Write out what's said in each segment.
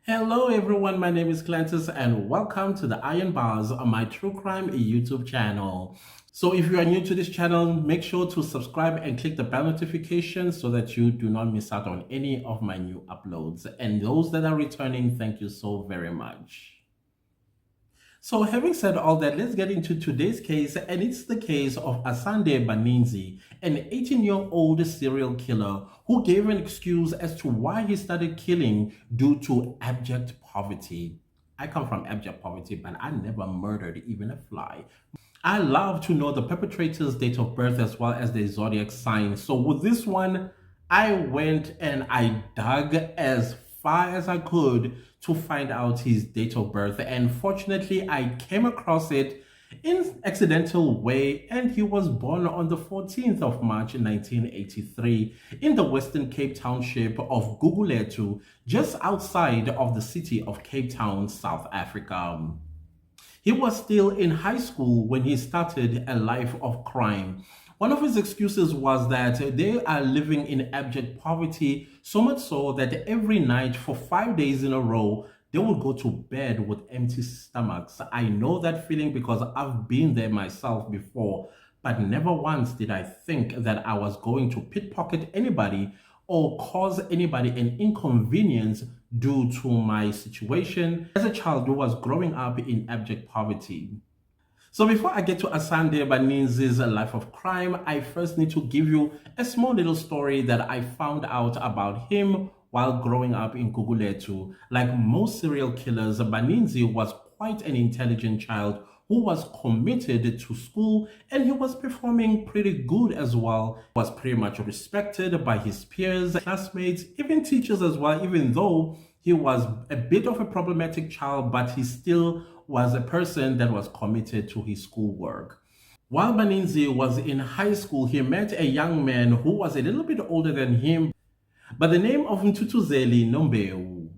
Hello everyone, my name is Clantis and welcome to the Iron Bars on my True Crime YouTube channel. So if you are new to this channel, make sure to subscribe and click the bell notification so that you do not miss out on any of my new uploads. And those that are returning, thank you so very much. So having said all that, let's get into today's case, and it's the case of Asande Baninzi, an 18-year-old serial killer who gave an excuse as to why he started killing due to abject poverty. I come from abject poverty, but I never murdered even a fly. I love to know the perpetrator's date of birth as well as their zodiac sign. So with this one, I went and I dug as far as I could to find out his date of birth. And fortunately, I came across it in an accidental way, and he was born on the 14th of March 1983 in the Western Cape Township of Gugulethu, just outside of the city of Cape Town, South Africa. He was still in high school when he started a life of crime. One of his excuses was that they are living in abject poverty, so much so that every night for 5 days in a row, they would go to bed with empty stomachs. I know that feeling because I've been there myself before, but never once did I think that I was going to pickpocket anybody or cause anybody an inconvenience due to my situation as a child who was growing up in abject poverty. So before I get to Asande Baninzi's life of crime, I first need to give you a small little story that I found out about him while growing up in Gugulethu. Like most serial killers, Baninzi was quite an intelligent child who was committed to school, and he was performing pretty good as well. He was pretty much respected by his peers, classmates, even teachers as well, even though he was a bit of a problematic child, but he still was a person that was committed to his schoolwork. While Baninzi was in high school, he met a young man who was a little bit older than him by the name of Mthuthuzeli Nombewu,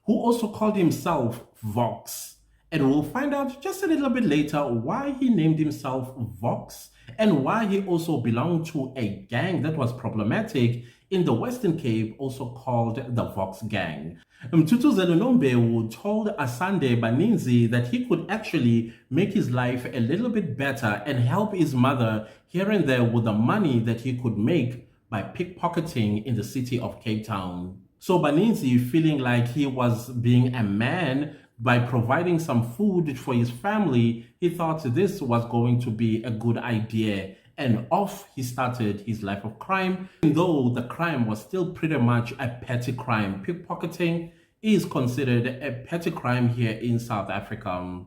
who also called himself Vox. And we'll find out just a little bit later why he named himself Vox and why he also belonged to a gang that was problematic in the Western Cape, also called the Vox Gang. Mthuthuzeli Nombewu told Asande Baninzi that he could actually make his life a little bit better and help his mother here and there with the money that he could make by pickpocketing in the city of Cape Town. So Baninzi, feeling like he was being a man by providing some food for his family, he thought this was going to be a good idea. And off he started his life of crime, even though the crime was still pretty much a petty crime. Pickpocketing is considered a petty crime here in South Africa.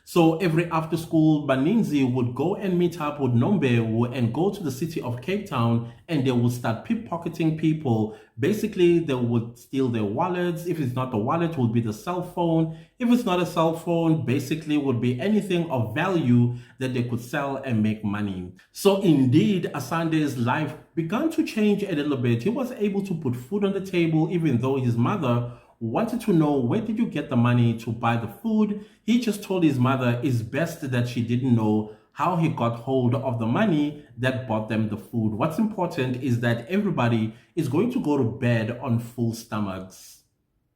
So every after school, Baninzi would go and meet up with Nombewu and go to the city of Cape Town, and they would start pickpocketing people. Basically, they would steal their wallets. If it's not the wallet, it would be the cell phone. If it's not a cell phone, basically would be anything of value that they could sell and make money. So indeed, Asande's life began to change a little bit. He was able to put food on the table, even though his mother wanted to know, where did you get the money to buy the food? He just told his mother it's best that she didn't know how he got hold of the money that bought them the food. What's important is that everybody is going to go to bed on full stomachs.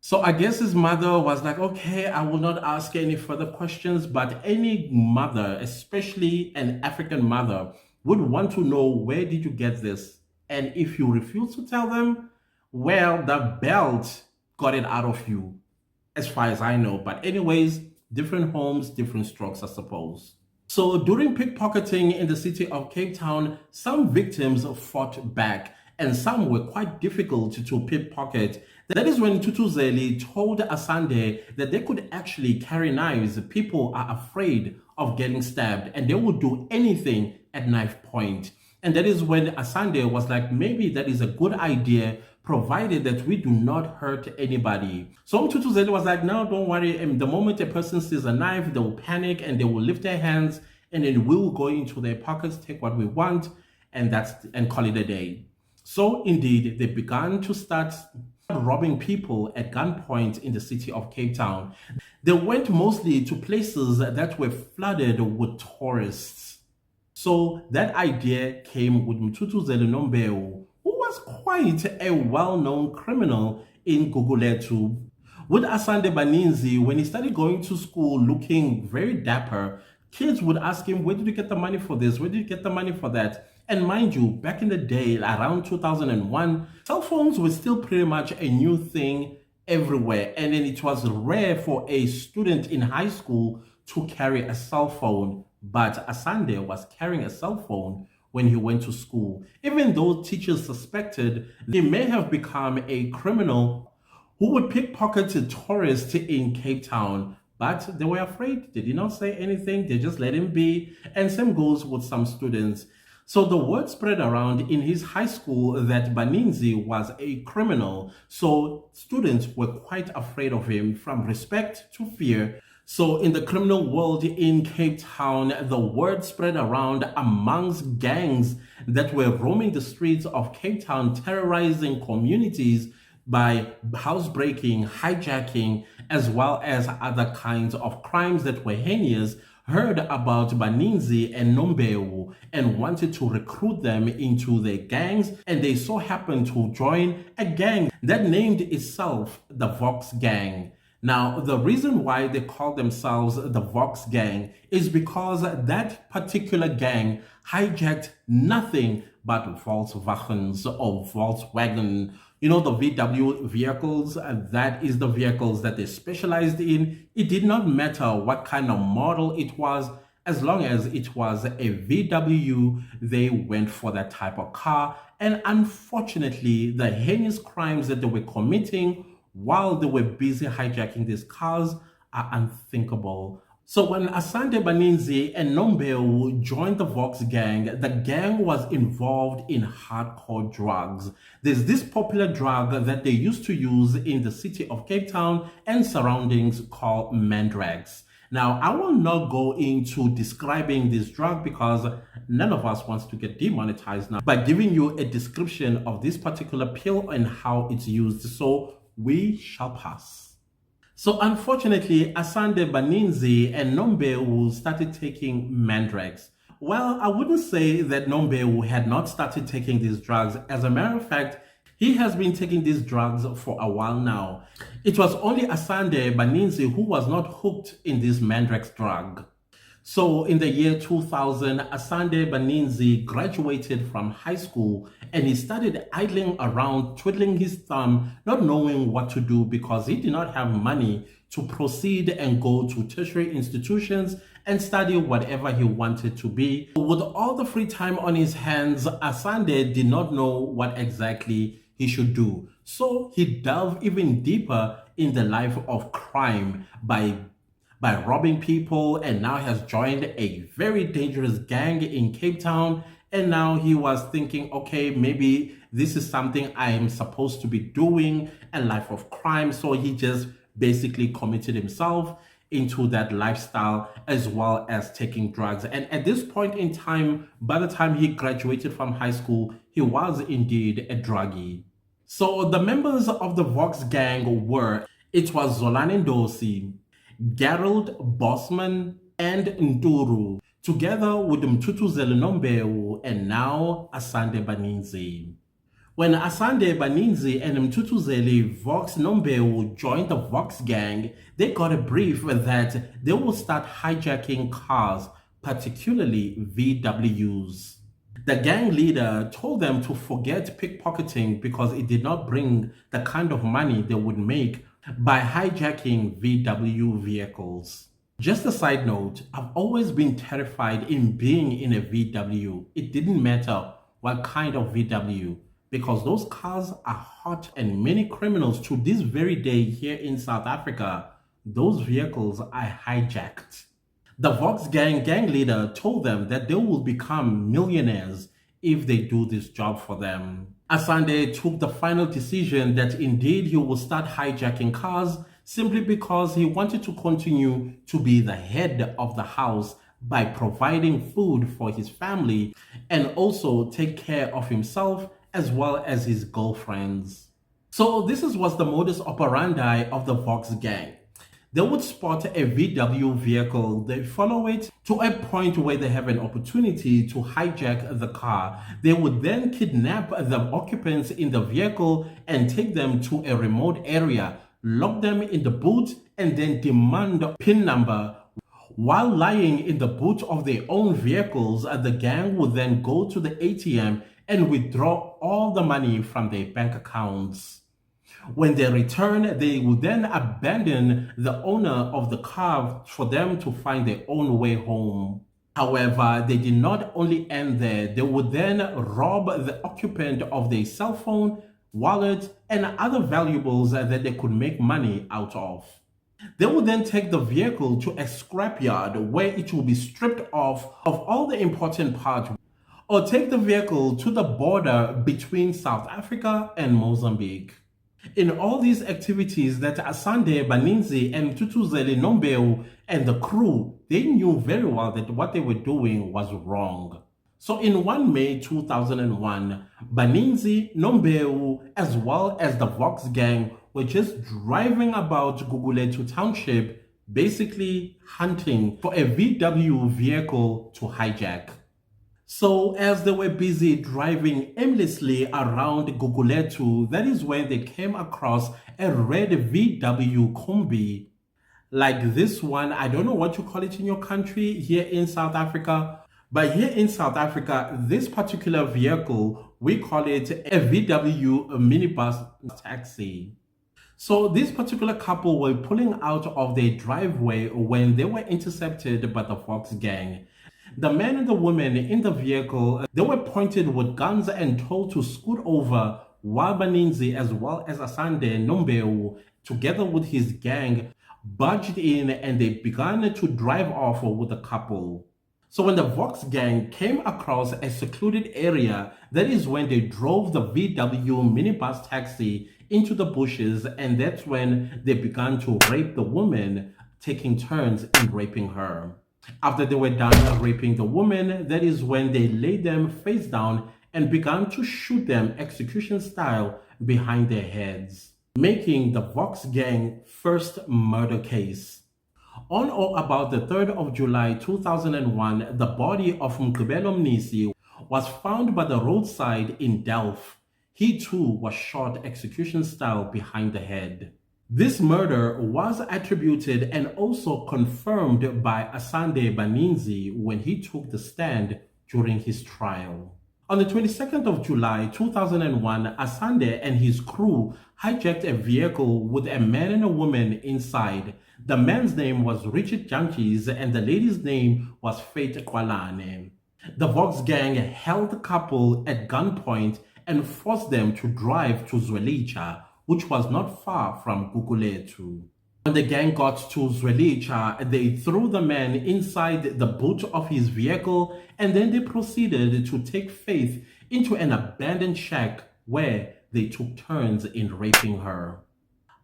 So I guess his mother was like, okay, I will not ask any further questions, but any mother, especially an African mother, would want to know, where did you get this? And if you refuse to tell them, well, the belt got it out of you, as far as I know. But anyways, different homes, different strokes, I suppose. So during pickpocketing in the city of Cape Town, some victims fought back and some were quite difficult to pickpocket. That is when Mthuthuzeli told Asande that they could actually carry knives. People are afraid of getting stabbed and they would do anything at knife point. And that is when Asande was like, maybe that is a good idea, provided that we do not hurt anybody. So Mthuthuzeli was like, no, don't worry. And the moment a person sees a knife, they will panic and they will lift their hands, and then we will go into their pockets, take what we want, and call it a day. So indeed, they began to start robbing people at gunpoint in the city of Cape Town. They went mostly to places that were flooded with tourists. So that idea came with Mthuthuzeli Nombewu, who was quite a well-known criminal in Gugulethu. With Asande Baninzi, when he started going to school looking very dapper, kids would ask him, where did you get the money for this? Where did you get the money for that? And mind you, back in the day, around 2001, cell phones were still pretty much a new thing everywhere. And then it was rare for a student in high school to carry a cell phone. But Asande was carrying a cell phone when he went to school, even though teachers suspected he may have become a criminal who would pickpocket tourists in Cape Town. But they were afraid. They did not say anything. They just let him be. And same goes with some students. So the word spread around in his high school that Baninzi was a criminal. So students were quite afraid of him, from respect to fear. So in the criminal world in Cape Town, the word spread around amongst gangs that were roaming the streets of Cape Town, terrorizing communities by housebreaking, hijacking, as well as other kinds of crimes that were heinous, heard about Baninzi and Nombewu and wanted to recruit them into their gangs, and they so happened to join a gang that named itself the Vox Gang. Now, the reason why they call themselves the Vox Gang is because that particular gang hijacked nothing but Volkswagens or Volkswagen. You know, the VW vehicles, that is the vehicles that they specialized in. It did not matter what kind of model it was. As long as it was a VW, they went for that type of car. And unfortunately, the heinous crimes that they were committing while they were busy hijacking these cars are unthinkable. So when Asande Baninzi and Nombewu joined the Vox Gang, the gang was involved in hardcore drugs. There's this popular drug that they used to use in the city of Cape Town and surroundings called Mandrax. Now, I will not go into describing this drug because none of us wants to get demonetized now by giving you a description of this particular pill and how it's used. So we shall pass. So unfortunately, Asande Baninzi and Nombewu started taking Mandrax. Well, I wouldn't say that Nombewu had not started taking these drugs. As a matter of fact, he has been taking these drugs for a while now. It was only Asande Baninzi who was not hooked in this Mandrax drug. So in the year 2000, Asande Baninzi graduated from high school and he started idling around, twiddling his thumb, not knowing what to do because he did not have money to proceed and go to tertiary institutions and study whatever he wanted to be. With all the free time on his hands, Asande did not know what exactly he should do. So he delved even deeper in the life of crime by robbing people, and now has joined a very dangerous gang in Cape Town. And now he was thinking, okay, maybe this is something I am supposed to be doing, a life of crime. So he just basically committed himself into that lifestyle as well as taking drugs. And at this point in time, by the time he graduated from high school, he was indeed a druggie. So the members of the Vox Gang were, it was Zolani Ndosi, Gerald Bosman, and Nturu, together with Mthuthuzeli Nombewu and now Asande Baninzi. When Asande Baninzi and Mthuthuzeli Vox Nombewu joined the Vox Gang, they got a brief that they will start hijacking cars, particularly VWs. The gang leader told them to forget pickpocketing because it did not bring the kind of money they would make by hijacking VW vehicles. Just a side note, I've always been terrified in being in a VW. It didn't matter what kind of VW, because those cars are hot, and many criminals to this very day here in South Africa, those vehicles are hijacked. The Vox Gang leader told them that they will become millionaires if they do this job for them. Asande took the final decision that indeed he will start hijacking cars simply because he wanted to continue to be the head of the house by providing food for his family and also take care of himself as well as his girlfriends. So this was the modus operandi of the Vox Gang. They would spot a VW vehicle, they follow it to a point where they have an opportunity to hijack the car. They would then kidnap the occupants in the vehicle and take them to a remote area, lock them in the boot, and then demand a PIN number. While lying in the boot of their own vehicles, the gang would then go to the ATM and withdraw all the money from their bank accounts. When they return, they would then abandon the owner of the car for them to find their own way home. However, they did not only end there. They would then rob the occupant of their cell phone, wallet, and other valuables that they could make money out of. They would then take the vehicle to a scrapyard where it will be stripped off of all the important parts, or take the vehicle to the border between South Africa and Mozambique. In all these activities that Asande Baninzi and Mthuthuzeli Nombewu and the crew, they knew very well that what they were doing was wrong. So in 1 May 2001, Baninzi, Nombewu, as well as the Vox Gang were just driving about Gugulethu Township, basically hunting for a VW vehicle to hijack. So as they were busy driving aimlessly around Gugulethu, that is when they came across a red VW Kombi. Like this one, I don't know what you call it in your country here in South Africa, but here in South Africa, this particular vehicle, we call it a VW minibus taxi. So this particular couple were pulling out of their driveway when they were intercepted by the Vox Gang. The men and the women in the vehicle, they were pointed with guns and told to scoot over, while Baninzi as well as Asande Nombewu, together with his gang, barged in and they began to drive off with the couple. So when the Vox Gang came across a secluded area, that is when they drove the VW minibus taxi into the bushes, and that's when they began to rape the woman, taking turns in raping her. After they were done raping the woman, that is when they laid them face down and began to shoot them execution style behind their heads, making the Vox Gang first murder case. On or about the 3rd of July 2001, the body of Mgqibelo Mnisi was found by the roadside in Delft. He too was shot execution style behind the head. This murder was attributed and also confirmed by Asande Baninzi when he took the stand during his trial. On the 22nd of July 2001, Asande and his crew hijacked a vehicle with a man and a woman inside. The man's name was Richard Jantjies and the lady's name was Faith Kwalane. The Vox Gang held the couple at gunpoint and forced them to drive to Zwelitsha, which was not far from Gugulethu. When the gang got to Zwelitsha, they threw the man inside the boot of his vehicle, and then they proceeded to take Faith into an abandoned shack where they took turns in raping her.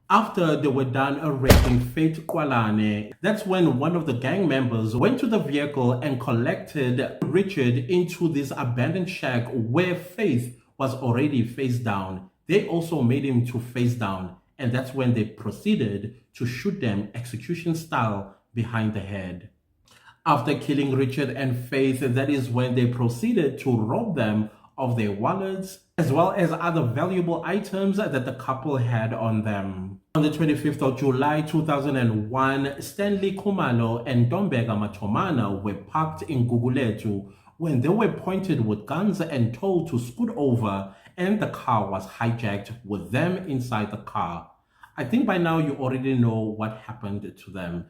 After they were done raping Faith Kwalane, that's when one of the gang members went to the vehicle and collected Richard into this abandoned shack where Faith was already face down. They also made him to face down, and that's when they proceeded to shoot them execution style behind the head. After killing Richard and Faith, that is when they proceeded to rob them of their wallets, as well as other valuable items that the couple had on them. On the 25th of July 2001, Stanley Khumalo and Ntombeka Mathomana were parked in Gugulethu when they were pointed with guns and told to scoot over, and the car was hijacked with them inside the car. I think by now you already know what happened to them.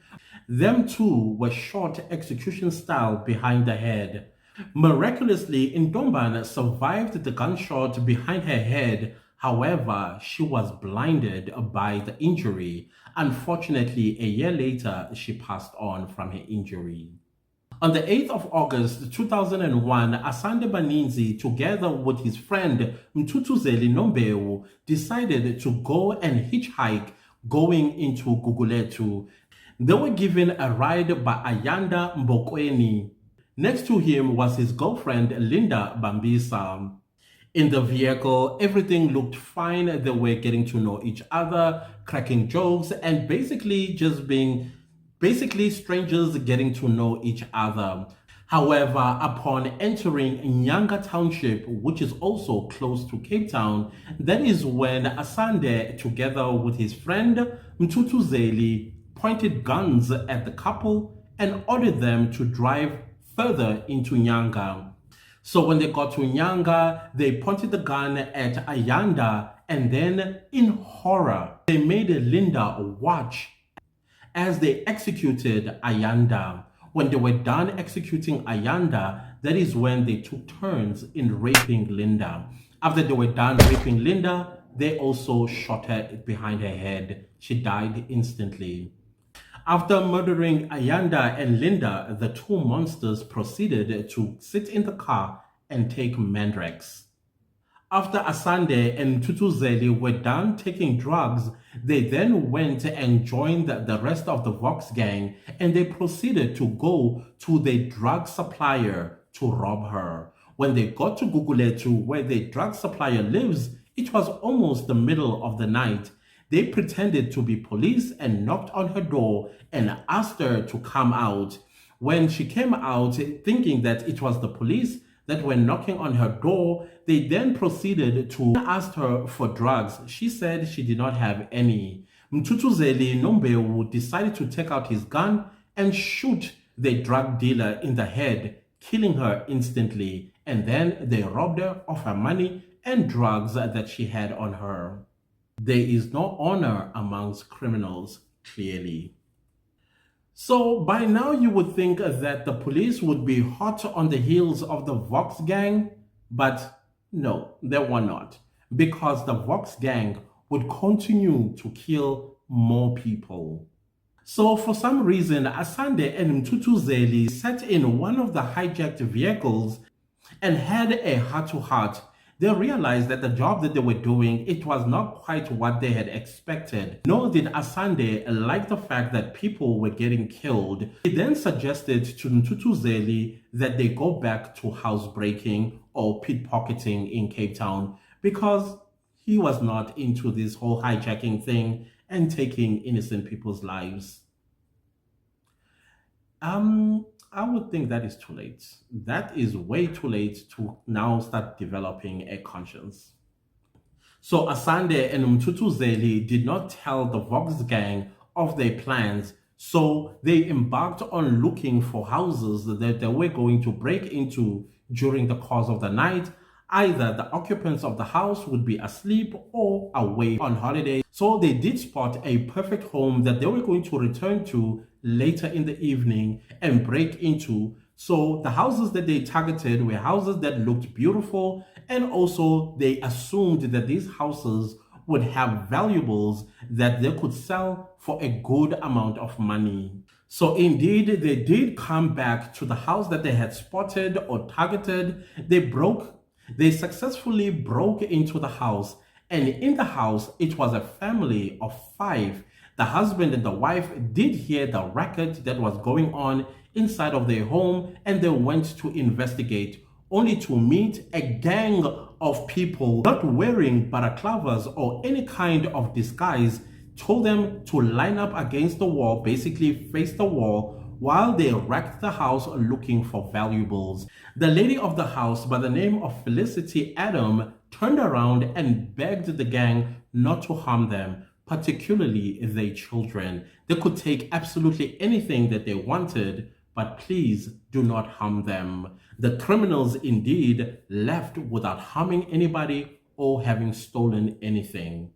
Them too were shot execution style behind the head. Miraculously, Ntombana survived the gunshot behind her head. However, she was blinded by the injury. Unfortunately, a year later, she passed on from her injury. On the 8th of August 2001, Asande Baninzi, together with his friend Mthuthuzeli Nombewu, decided to go and hitchhike going into Gugulethu. They were given a ride by Ayanda Mbokweni. Next to him was his girlfriend Linda Bambisa. In the vehicle, everything looked fine. They were getting to know each other, cracking jokes, and basically just being strangers getting to know each other. However, upon entering Nyanga Township, which is also close to Cape Town, that is when Asande, together with his friend Mthuthuzeli, pointed guns at the couple and ordered them to drive further into Nyanga. So when they got to Nyanga, they pointed the gun at Ayanda, and then in horror, they made Linda watch as they executed Ayanda. When they were done executing Ayanda, that is when they took turns in raping Linda. After they were done raping Linda, they also shot her behind her head. She died instantly. After murdering Ayanda and Linda, the two monsters proceeded to sit in the car and take Mandrex. After Asande and Mthuthuzeli were done taking drugs, they then went and joined the rest of the Vox Gang, and they proceeded to go to the drug supplier to rob her. When they got to Guguletu, where the drug supplier lives, it was almost the middle of the night. They pretended to be police and knocked on her door and asked her to come out. When she came out, thinking that it was the police that were knocking on her door, they then proceeded to ask her for drugs. She said she did not have any. Mthuthuzeli Nombewu decided to take out his gun and shoot the drug dealer in the head, killing her instantly. And then they robbed her of her money and drugs that she had on her. There is no honor amongst criminals, clearly. So by now you would think that the police would be hot on the heels of the Vox Gang, but no, they were not, because the Vox Gang would continue to kill more people. So for some reason, Asande and Mthuthuzeli sat in one of the hijacked vehicles and had a heart-to-heart. They realized that the job that they were doing, it was not quite what they had expected. Nor did Asande like the fact that people were getting killed. He then suggested to Mthuthuzeli that they go back to housebreaking or pickpocketing in Cape Town, because he was not into this whole hijacking thing and taking innocent people's lives. I would think that is too late. That is way too late to now start developing a conscience. So Asande and Mthuthuzeli did not tell the Vox Gang of their plans, so they embarked on looking for houses that they were going to break into during the course of the night. Either the occupants of the house would be asleep or away on holiday. So they did spot a perfect home that they were going to return to later in the evening and break into. So the houses that they targeted were houses that looked beautiful, and also they assumed that these houses would have valuables that they could sell for a good amount of money. So indeed, they did come back to the house that they had spotted or targeted. They successfully broke into the house, and in the house, it was a family of 5. The husband and the wife did hear the racket that was going on inside of their home, and they went to investigate, only to meet a gang of people not wearing balaclavas or any kind of disguise, told them to line up against the wall, basically face the wall, while they wrecked the house looking for valuables. The lady of the house, by the name of Felicity Adam, turned around and begged the gang not to harm them, particularly their children. They could take absolutely anything that they wanted, but please do not harm them. The criminals indeed left without harming anybody or having stolen anything.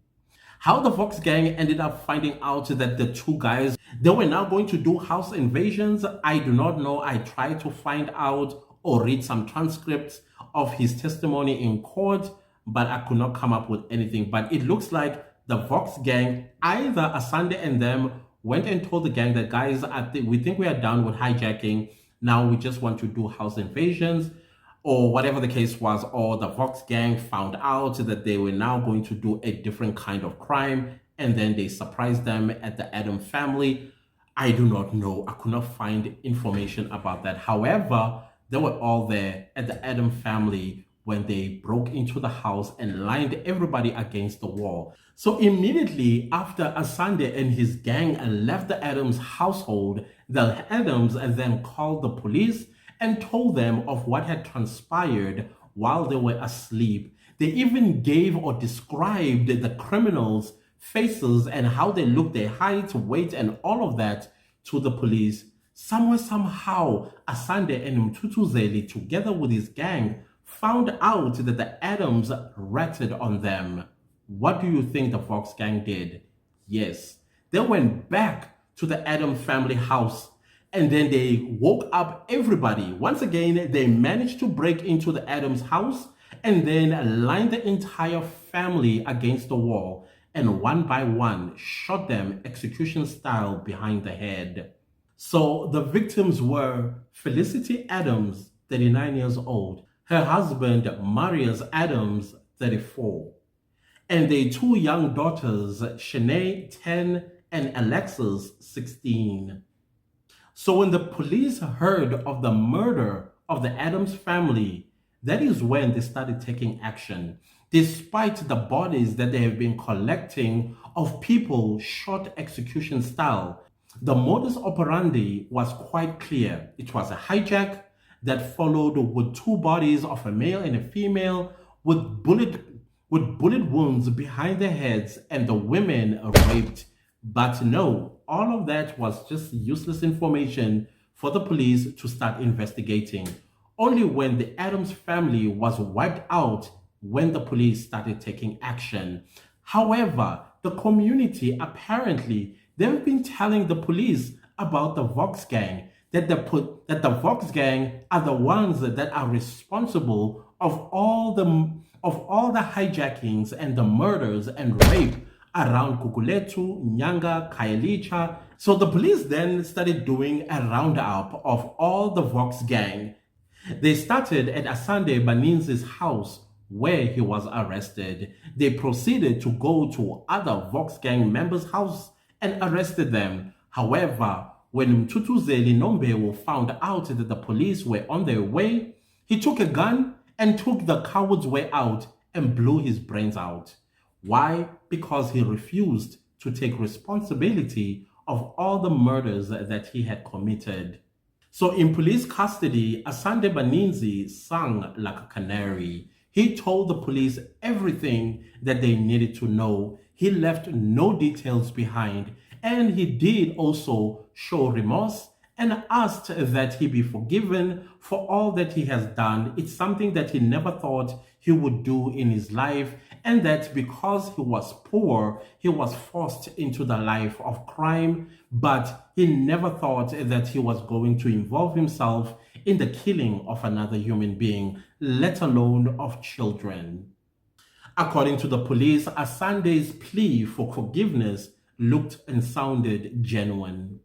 How the Vox Gang ended up finding out that the two guys, they were now going to do house invasions, I do not know. I tried to find out or read some transcripts of his testimony in court, but I could not come up with anything. But it looks like the Vox Gang, either Asande and them, went and told the gang that, guys, we think we are done with hijacking. Now we just want to do house invasions, or whatever the case was, or the Vox Gang found out that they were now going to do a different kind of crime, and then they surprised them at the Adam family. I do not know. I could not find information about that. However, they were all there at the Adam family when they broke into the house and lined everybody against the wall. So immediately after Asande and his gang left the Adams household, the Adams then called the police and told them of what had transpired while they were asleep. They even gave or described the criminals' faces and how they looked, their height, weight, and all of that to the police. Somewhere, somehow, Asande and Mthuthuzeli, together with his gang, found out that the Adams ratted on them. What do you think the Vox Gang did? Yes, they went back to the Adams family house and then they woke up everybody. Once again, they managed to break into the Adams house and then lined the entire family against the wall and one by one shot them execution style behind the head. So the victims were Felicity Adams, 39 years old, her husband Marius Adams, 34, and their two young daughters, Shanae, 10, and Alexis, 16. So when the police heard of the murder of the Adams family, that is when they started taking action. Despite the bodies that they have been collecting of people shot execution style, the modus operandi was quite clear. It was a hijack that followed with two bodies of a male and a female with bullet wounds behind their heads and the women raped. But no, all of that was just useless information for the police to start investigating. Only when the Adams family was wiped out when the police started taking action. However, the community apparently, they've been telling the police about the Vox Gang, that the Vox Gang are the ones that are responsible of all the hijackings and the murders and rape around Kukuletu, Nyanga, Khayelitsha. So the police then started doing a roundup of all the Vox Gang. They started at Asande Baninzi's house where he was arrested. They proceeded to go to other Vox Gang members' house and arrested them. However, when Mthuthuzeli Nombewu found out that the police were on their way, he took a gun and took the coward's way out and blew his brains out. Why? Because he refused to take responsibility of all the murders that he had committed. So in police custody, Asande Baninzi sang like a canary. He told the police everything that they needed to know. He left no details behind, and he did also show remorse and asked that he be forgiven for all that he has done. It's something that he never thought he would do in his life, and that because he was poor, he was forced into the life of crime, but he never thought that he was going to involve himself in the killing of another human being, let alone of children. According to the police, Asande's plea for forgiveness looked and sounded genuine.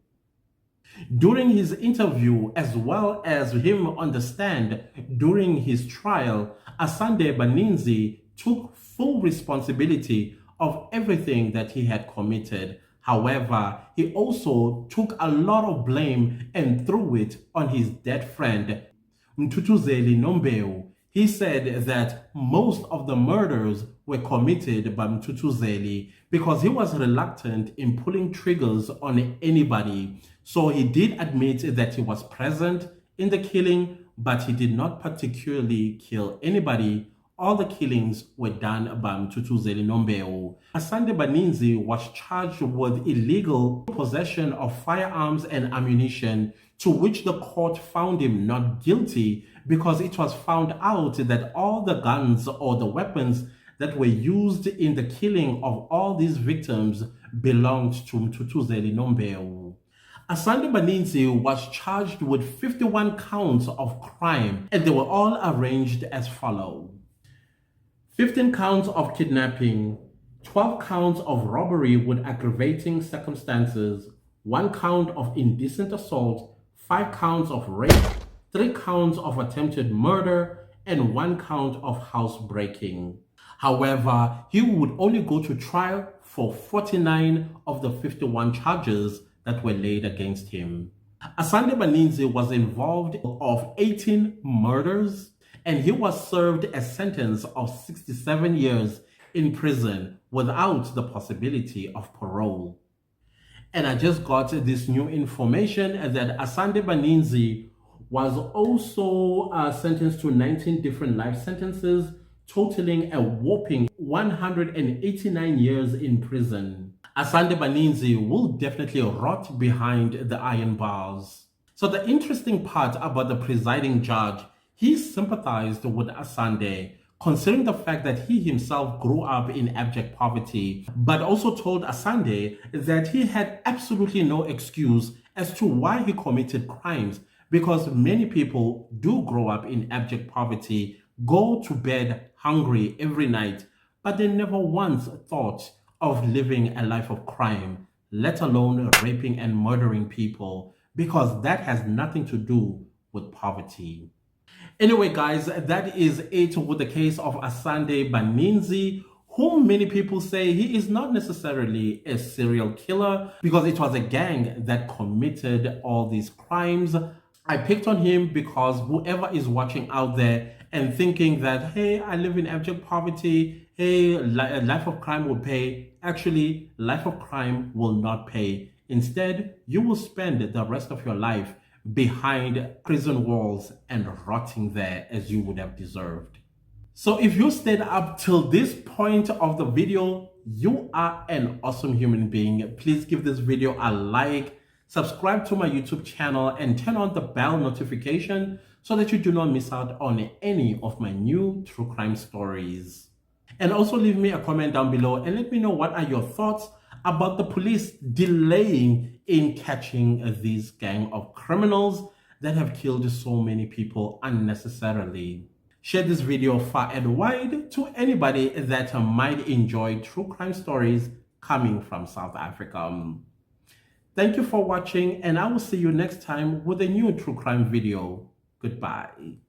During his interview, as well as him on the stand during his trial, Asande Baninzi took full responsibility of everything that he had committed. However, he also took a lot of blame and threw it on his dead friend, Mthuthuzeli Nombewu. He said that most of the murders were committed by Mthuthuzeli because he was reluctant in pulling triggers on anybody. So he did admit that he was present in the killing, but he did not particularly kill anybody. All the killings were done by Mthuthuzeli Nombewu. Asande Baninzi was charged with illegal possession of firearms and ammunition, to which the court found him not guilty because it was found out that all the guns or the weapons that were used in the killing of all these victims belonged to Mthuthuzeli Nombewu. Asande Baninzi was charged with 51 counts of crime, and they were all arranged as follows: 15 counts of kidnapping, 12 counts of robbery with aggravating circumstances, 1 count of indecent assault, 5 counts of rape, 3 counts of attempted murder, and 1 count of housebreaking. However, he would only go to trial for 49 of the 51 charges that were laid against him. Asande Baninzi was involved of 18 murders, and he was served a sentence of 67 years in prison without the possibility of parole. And I just got this new information that Asande Baninzi was also sentenced to 19 different life sentences, totaling a whopping 189 years in prison. Asande Baninzi will definitely rot behind the iron bars. So the interesting part about the presiding judge, he sympathized with Asande, considering the fact that he himself grew up in abject poverty, but also told Asande that he had absolutely no excuse as to why he committed crimes, because many people do grow up in abject poverty, go to bed hungry every night, but they never once thought of living a life of crime, let alone raping and murdering people, because that has nothing to do with poverty. Anyway, guys, that is it with the case of Asande Baninzi, whom many people say he is not necessarily a serial killer because it was a gang that committed all these crimes. I picked on him because whoever is watching out there and thinking that, hey, I live in abject poverty, hey, life of crime will pay. Actually, life of crime will not pay. Instead, you will spend the rest of your life behind prison walls and rotting there as you would have deserved. So if you stayed up till this point of the video, you are an awesome human being. Please give this video a like, subscribe to my YouTube channel, and turn on the bell notification so that you do not miss out on any of my new true crime stories. And also leave me a comment down below and let me know what are your thoughts about the police delaying in catching these gang of criminals that have killed so many people unnecessarily. Share this video far and wide to anybody that might enjoy true crime stories coming from South Africa. Thank you for watching, and I will see you next time with a new true crime video. Goodbye.